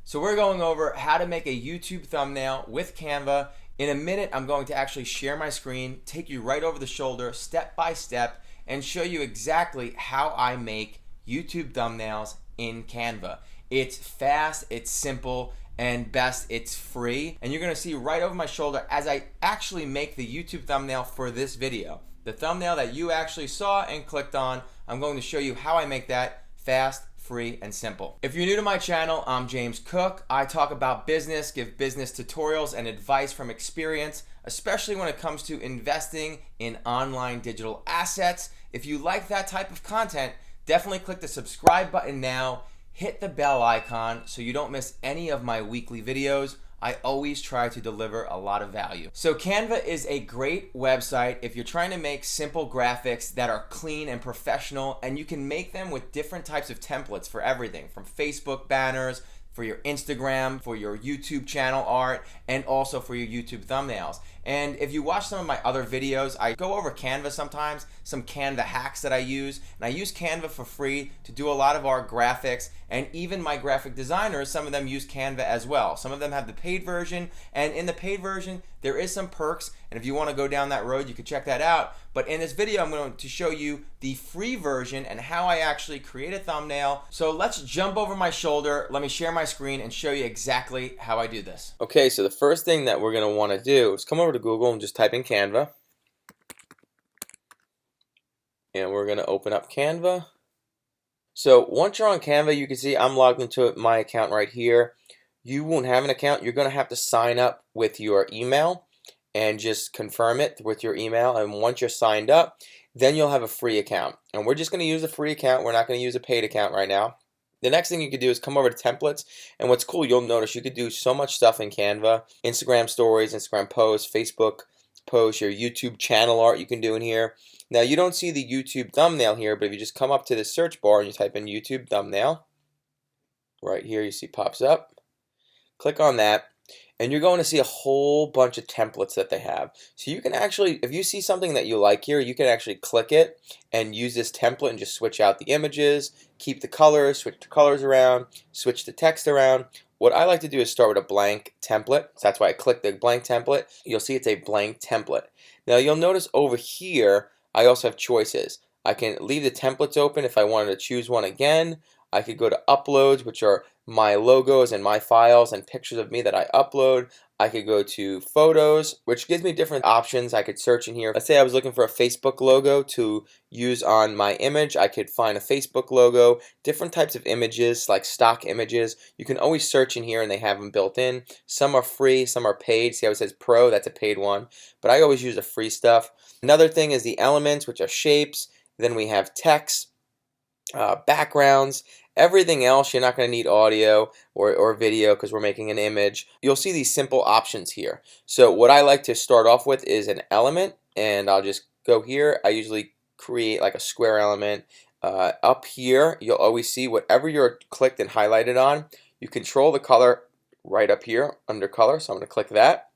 So we're going over how to make a YouTube thumbnail with Canva. In a minute, I'm going to actually share my screen, take you right over the shoulder, step by step, and show you exactly how I make YouTube thumbnails in Canva. It's fast, it's simple, and best, it's free. And you're gonna see right over my shoulder as I actually make the YouTube thumbnail for this video. The thumbnail that you actually saw and clicked on, I'm going to show you how I make that fast, free, and simple. If you're new to my channel, I'm James Cook. I talk about business, give business tutorials and advice from experience, especially when it comes to investing in online digital assets. If you like that type of content, definitely click the subscribe button now. Hit the bell icon so you don't miss any of my weekly videos. I always try to deliver a lot of value. So Canva is a great website if you're trying to make simple graphics that are clean and professional, and you can make them with different types of templates for everything from Facebook banners, for your Instagram, for your YouTube channel art, and also for your YouTube thumbnails. And if you watch some of my other videos, I go over Canva sometimes, some Canva hacks that I use, and I use Canva for free to do a lot of our graphics, and even my graphic designers, some of them use Canva as well. Some of them have the paid version, and in the paid version, there is some perks, and if you want to go down that road, you can check that out. But in this video, I'm going to show you the free version and how I actually create a thumbnail. So let's jump over my shoulder. Let me share my screen and show you exactly how I do this. Okay, so the first thing that we're going to want to do is come over to Google and just type in Canva. And we're going to open up Canva. So once you're on Canva, you can see I'm logged into my account right here. You won't have an account. You're going to have to sign up with your email and just confirm it with your email. And once you're signed up, then you'll have a free account. And we're just going to use a free account. We're not going to use a paid account right now. The next thing you could do is come over to templates, and what's cool, you'll notice you could do so much stuff in Canva. Instagram stories, Instagram posts, Facebook posts, your YouTube channel art you can do in here. Now you don't see the YouTube thumbnail here, but if you just come up to the search bar and you type in YouTube thumbnail, right here you see pops up. Click on that, and you're going to see a whole bunch of templates that they have. So you can actually, if you see something that you like here, you can actually click it and use this template and just switch out the images, keep the colors, switch the colors around, switch the text around. What I like to do is start with a blank template. So that's why I click the blank template. You'll see it's a blank template. Now you'll notice over here, I also have choices. I can leave the templates open if I wanted to choose one again. I could go to uploads, which are my logos and my files and pictures of me that I upload. I could go to photos, which gives me different options. I could search in here. Let's say I was looking for a Facebook logo to use on my image. I could find a Facebook logo, different types of images, like stock images. You can always search in here and they have them built in. Some are free, some are paid. See how it says pro? That's a paid one. But I always use the free stuff. Another thing is the elements, which are shapes. Then we have text, backgrounds. Everything else, you're not going to need audio or video because we're making an image. You'll see these simple options here. So what I like to start off with is an element, and I'll just go here. I usually create like a square element. Up here, you'll always see whatever you're clicked and highlighted on. You control the color right up here under color, so I'm going to click that.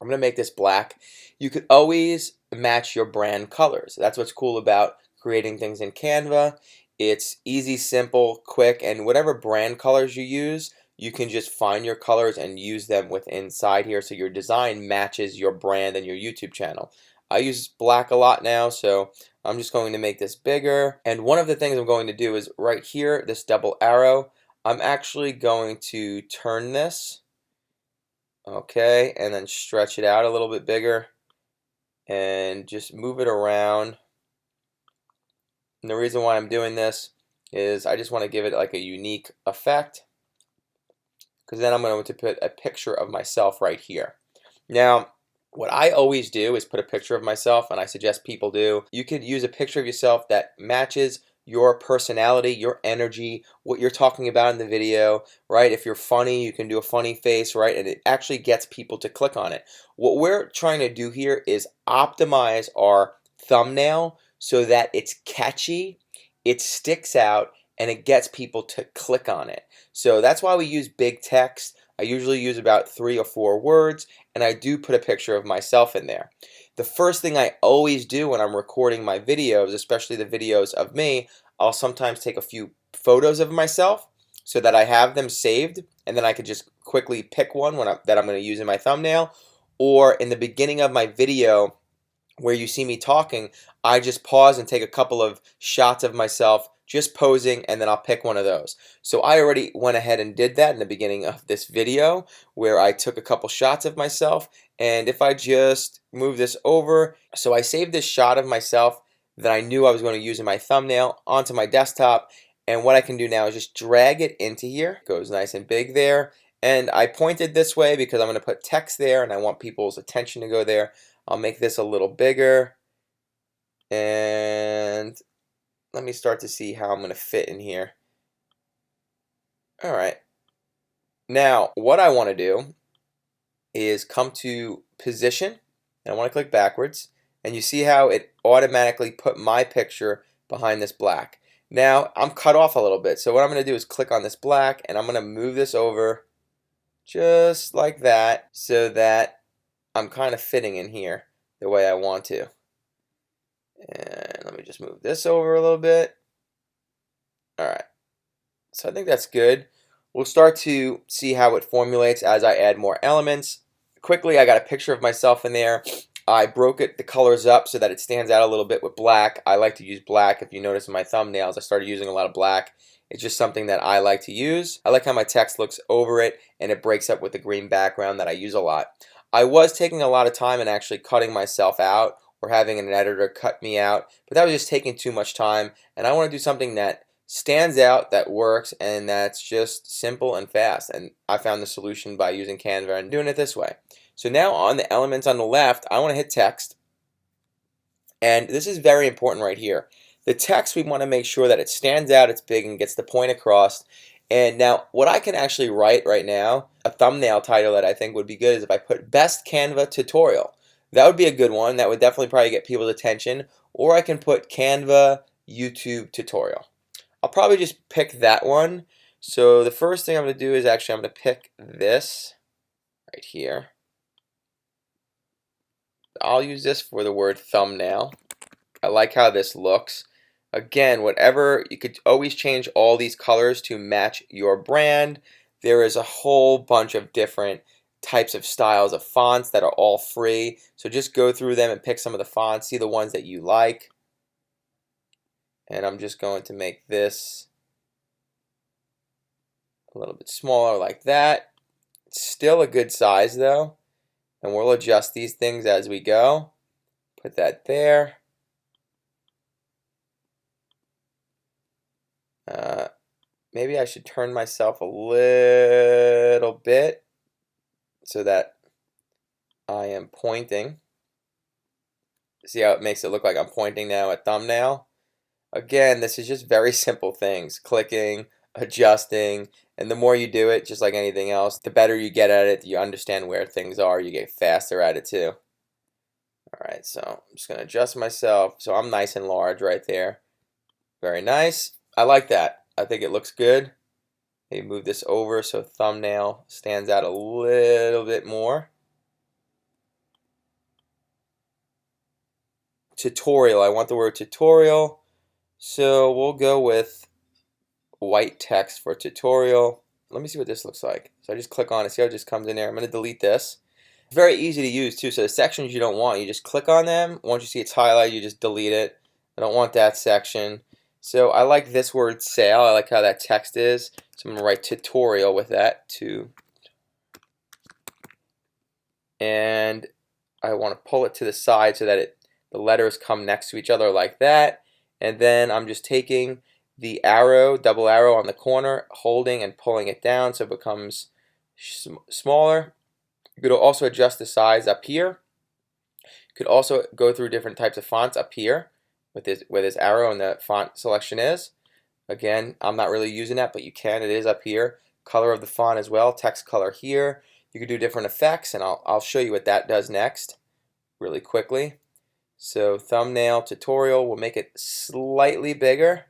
I'm going to make this black. You could always match your brand colors. That's what's cool about creating things in Canva. It's easy, simple, quick, and whatever brand colors you use, you can just find your colors and use them within inside here so your design matches your brand and your YouTube channel. I use black a lot now, so I'm just going to make this bigger. And one of the things I'm going to do is right here, this double arrow, I'm actually going to turn this, okay, and then stretch it out a little bit bigger and just move it around. And the reason why I'm doing this is I just want to give it like a unique effect, because then I'm going to put a picture of myself right here. Now, what I always do is put a picture of myself, and I suggest people do. You could use a picture of yourself that matches your personality, your energy, what you're talking about in the video, right? If you're funny, you can do a funny face, right? And it actually gets people to click on it. What we're trying to do here is optimize our thumbnail so that it's catchy, it sticks out, and it gets people to click on it. So that's why we use big text. I usually use about 3 or 4 words, and I do put a picture of myself in there. The first thing I always do when I'm recording my videos, especially the videos of me, I'll sometimes take a few photos of myself, so that I have them saved, and then I could just quickly pick one that I'm going to use in my thumbnail, or in the beginning of my video where you see me talking, I just pause and take a couple of shots of myself just posing, and then I'll pick one of those. So I already went ahead and did that in the beginning of this video where I took a couple shots of myself, and if I just move this over, so I saved this shot of myself that I knew I was going to use in my thumbnail onto my desktop, and what I can do now is just drag it into here. It goes nice and big there, and I pointed this way because I'm going to put text there and I want people's attention to go there. I'll make this a little bigger, and let me start to see how I'm going to fit in here. All right. Now, what I want to do is come to position, and I want to click backwards, and you see how it automatically put my picture behind this black. Now, I'm cut off a little bit, so what I'm going to do is click on this black, and I'm going to move this over just like that so that I'm kind of fitting in here the way I want to. And let me just move this over a little bit. All right. So I think that's good. We'll start to see how it formulates as I add more elements. Quickly, I got a picture of myself in there. I broke the colors up so that it stands out a little bit with black. I like to use black. If you notice in my thumbnails, I started using a lot of black. It's just something that I like to use. I like how my text looks over it and it breaks up with the green background that I use a lot. I was taking a lot of time and actually cutting myself out or having an editor cut me out, but that was just taking too much time, and I want to do something that stands out, that works, and that's just simple and fast. And I found the solution by using Canva and doing it this way. So now on the elements on the left, I want to hit text, and this is very important right here. The text, we want to make sure that it stands out, it's big, and gets the point across. And now what I can actually write right now, a thumbnail title that I think would be good, is if I put best Canva tutorial. That would be a good one. That would definitely probably get people's attention. Or I can put Canva YouTube tutorial. I'll probably just pick that one. So the first thing I'm going to do is actually I'm going to pick this right here. I'll use this for the word thumbnail. I like how this looks. Again, whatever, you could always change all these colors to match your brand. There is a whole bunch of different types of styles of fonts that are all free. So just go through them and pick some of the fonts, see the ones that you like. And I'm just going to make this a little bit smaller like that. It's still a good size though. And we'll adjust these things as we go. Put that there. Maybe I should turn myself a little bit so that I am pointing. See how it makes it look like I'm pointing now at thumbnail? Again, this is just very simple things. Clicking, adjusting, and the more you do it, just like anything else, the better you get at it, you understand where things are, you get faster at it too. Alright, so I'm just going to adjust myself so I'm nice and large right there. Very nice. I like that. I think it looks good. Maybe move this over so thumbnail stands out a little bit more. Tutorial. I want the word tutorial. So we'll go with white text for tutorial. Let me see what this looks like. So I just click on it. See how it just comes in there. I'm going to delete this. It's very easy to use too. So the sections you don't want, you just click on them. Once you see it's highlighted, you just delete it. I don't want that section. So I like this word sale. I like how that text is. So I'm going to write tutorial with that too. And I want to pull it to the side so that the letters come next to each other like that. And then I'm just taking the arrow, double arrow on the corner, holding and pulling it down so it becomes smaller. You could also adjust the size up here. You could also go through different types of fonts up here with this arrow and the font selection is. Again, I'm not really using that, but you can. It is up here. Color of the font as well. Text color here. You can do different effects, and I'll show you what that does next really quickly. So thumbnail tutorial, we'll make it slightly bigger.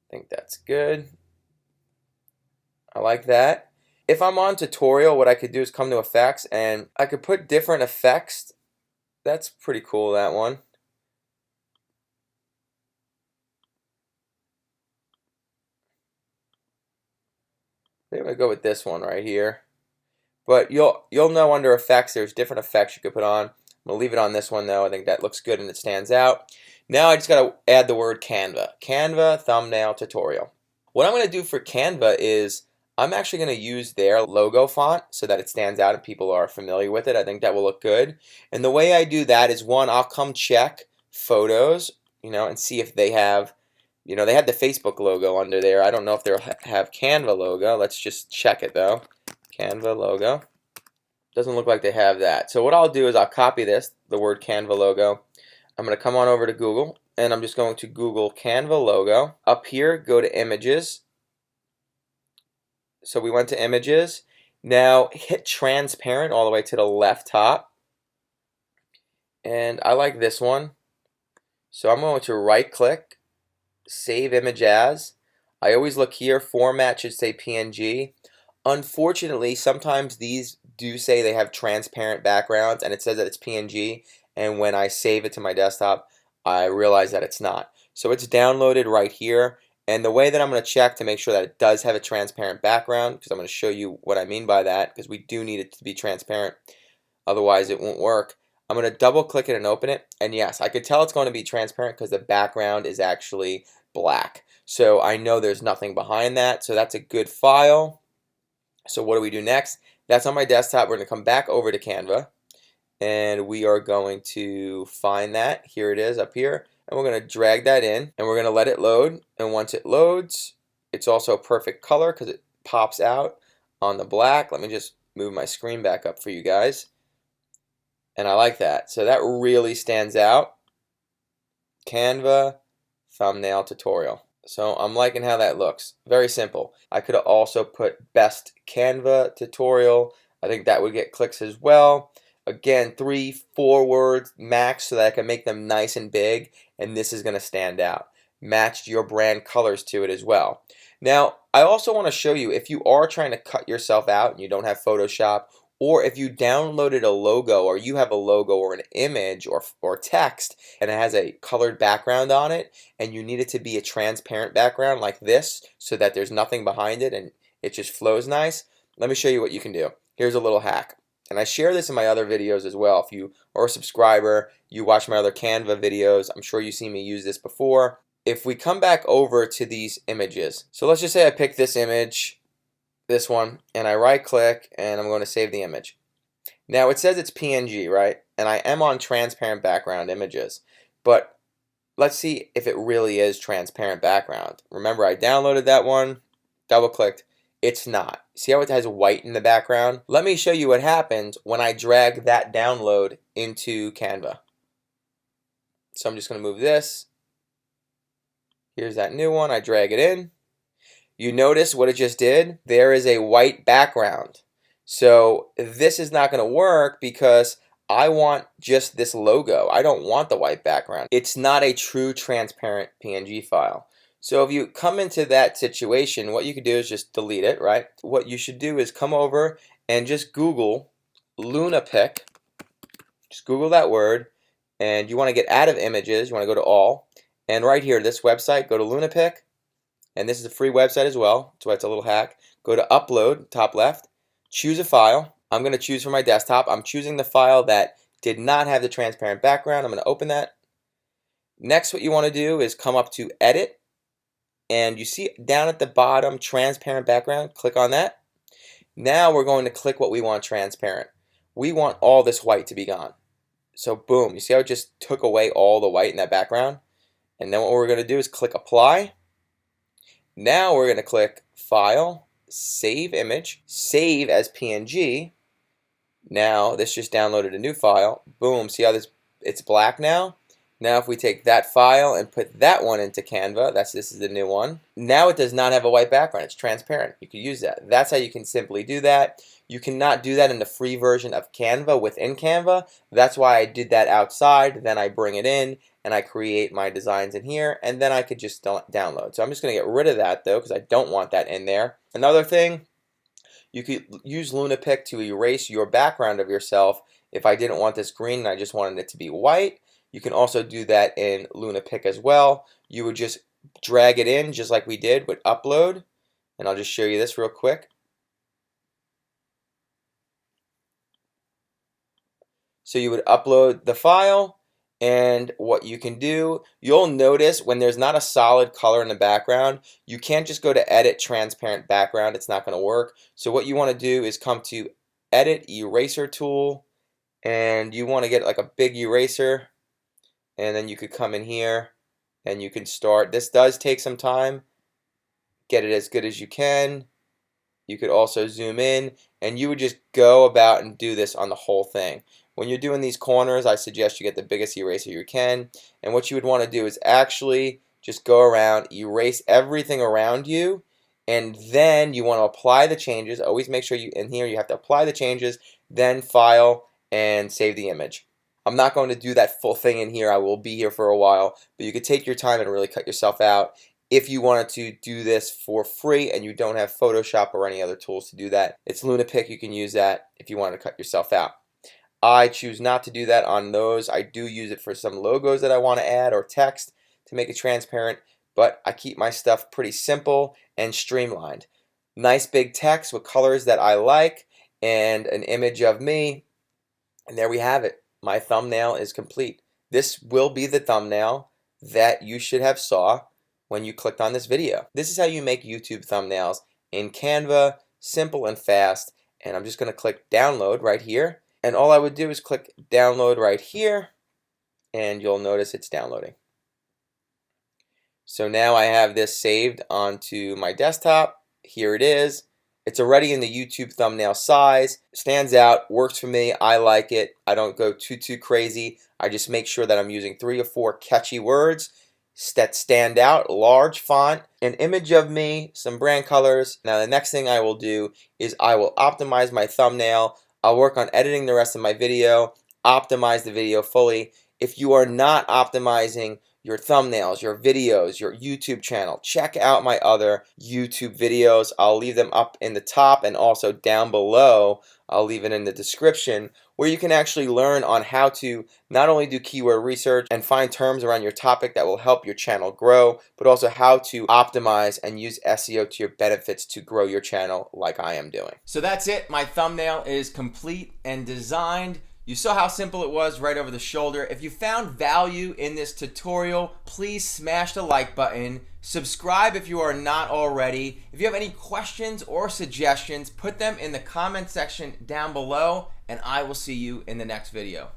I think that's good. I like that. If I'm on tutorial, what I could do is come to effects, and I could put different effects. That's pretty cool, that one. I'm gonna go with this one right here. But you'll know under effects, there's different effects you could put on. I'm gonna leave it on this one though. I think that looks good and it stands out. Now I just gotta add the word Canva. Canva thumbnail tutorial. What I'm gonna do for Canva is I'm actually gonna use their logo font so that it stands out and people are familiar with it. I think that will look good. And the way I do that is, one, I'll come check photos, and see if they have, they had the Facebook logo under there. I don't know if they'll have Canva logo. Let's just check it though. Canva logo. Doesn't look like they have that. So what I'll do is I'll copy this, the word Canva logo. I'm going to come on over to Google, and I'm just going to Google Canva logo. Up here, go to images. So we went to images. Now hit transparent all the way to the left top. And I like this one. So I'm going to right click, save image as. I always look here, format should say PNG. Unfortunately, sometimes these do say they have transparent backgrounds and it says that it's PNG, and when I save it to my desktop, I realize that it's not. So it's downloaded right here, and the way that I'm going to check to make sure that it does have a transparent background, because I'm going to show you what I mean by that, because we do need it to be transparent, otherwise it won't work. I'm going to double click it and open it, and yes, I could tell it's going to be transparent because the background is actually black. So I know there's nothing behind that, so that's a good file. So what do we do next? That's on my desktop. We're going to come back over to Canva, and we are going to find that. Here it is up here, and we're going to drag that in, and we're going to let it load. And once it loads, it's also a perfect color because it pops out on the black. Let me just move my screen back up for you guys, and I like that. So that really stands out. Canva thumbnail tutorial. So I'm liking how that looks. Very simple. I could have also put best Canva tutorial. I think that would get clicks as well. Again, 3-4 words max so that I can make them nice and big, and this is going to stand out. Match your brand colors to it as well. Now, I also want to show you, if you are trying to cut yourself out and you don't have Photoshop, or if you downloaded a logo, or you have a logo or an image or text and it has a colored background on it, and you need it to be a transparent background like this so that there's nothing behind it and it just flows nice, let me show you what you can do. Here's a little hack. And I share this in my other videos as well. If you are a subscriber, you watch my other Canva videos, I'm sure you've seen me use this before. If we come back over to these images, so let's just say I pick this image, this one, and I right click and I'm going to save the image. Now it says it's PNG, right? And I am on transparent background images, but let's see if it really is transparent background. Remember, I downloaded that one, double clicked, it's not. See how it has white in the background? Let me show you what happens when I drag that download into Canva. So I'm just going to move this. Here's that new one, I drag it in. You notice what it just did? There is a white background. So this is not going to work because I want just this logo. I don't want the white background. It's not a true transparent PNG file. So if you come into that situation, what you could do is just delete it, right? What you should do is come over and just Google Lunapic. Just Google that word, and you want to get out of images. You want to go to all. And right here, this website, go to Lunapic. And this is a free website as well, so it's a little hack. Go to upload, top left, choose a file. I'm going to choose for my desktop. I'm choosing the file that did not have the transparent background. I'm going to open that. Next, what you want to do is come up to edit, and you see down at the bottom, transparent background. Click on that. Now we're going to click what we want transparent. We want all this white to be gone. So boom, you see how it just took away all the white in that background? And then what we're going to do is click apply. Now we're going to click File, Save Image, Save as PNG. Now this just downloaded a new file. Boom, see how it's black now? Now if we take that file and put that one into Canva, this is the new one. Now it does not have a white background, it's transparent. You can use that. That's how you can simply do that. You cannot do that in the free version of Canva within Canva. That's why I did that outside, then I bring it in and I create my designs in here, and then I could just download. So I'm just going to get rid of that though because I don't want that in there. Another thing, you could use Lunapic to erase your background of yourself. If I didn't want this green and I just wanted it to be white, you can also do that in Lunapic as well. You would just drag it in just like we did with upload, and I'll just show you this real quick. So you would upload the file, and what you can do, you'll notice when there's not a solid color in the background, you can't just go to edit transparent background. It's not going to work. So what you want to do is come to edit eraser tool, and you want to get like a big eraser, and then you could come in here and you can start. This does take some time. Get it as good as you can. You could also zoom in, and you would just go about and do this on the whole thing. When you're doing these corners, I suggest you get the biggest eraser you can, and what you would want to do is actually just go around, erase everything around you, and then you want to apply the changes. Always make sure you, in here, you have to apply the changes, then file and save the image. I'm not going to do that full thing in here. I will be here for a while, but you could take your time and really cut yourself out. If you wanted to do this for free and you don't have Photoshop or any other tools to do that, it's LunaPic. You can use that if you want to cut yourself out. I choose not to do that on those. I do use it for some logos that I want to add or text to make it transparent, but I keep my stuff pretty simple and streamlined. Nice big text with colors that I like and an image of me, and there we have it. My thumbnail is complete. This will be the thumbnail that you should have saw when you clicked on this video. This is how you make YouTube thumbnails in Canva, simple and fast. And I'm just going to click download right here. And all I would do is click download right here, and you'll notice it's downloading. So now I have this saved onto my desktop. Here it is. It's already in the YouTube thumbnail size. Stands out, works for me. I like it. I don't go too crazy. I just make sure that I'm using 3 or 4 catchy words that stand out, large font, an image of me, some brand colors. Now the next thing I will do is I will optimize my thumbnail. I'll work on editing the rest of my video, optimize the video fully. If you are not optimizing your thumbnails, your videos, your YouTube channel, check out my other YouTube videos. I'll leave them up in the top and also down below. I'll leave it in the description, where you can actually learn on how to not only do keyword research and find terms around your topic that will help your channel grow, but also how to optimize and use SEO to your benefits to grow your channel like I am doing. So that's it. My thumbnail is complete and designed. You saw how simple it was right over the shoulder. If you found value in this tutorial, please smash the like button. Subscribe if you are not already. If you have any questions or suggestions, put them in the comment section down below, and I will see you in the next video.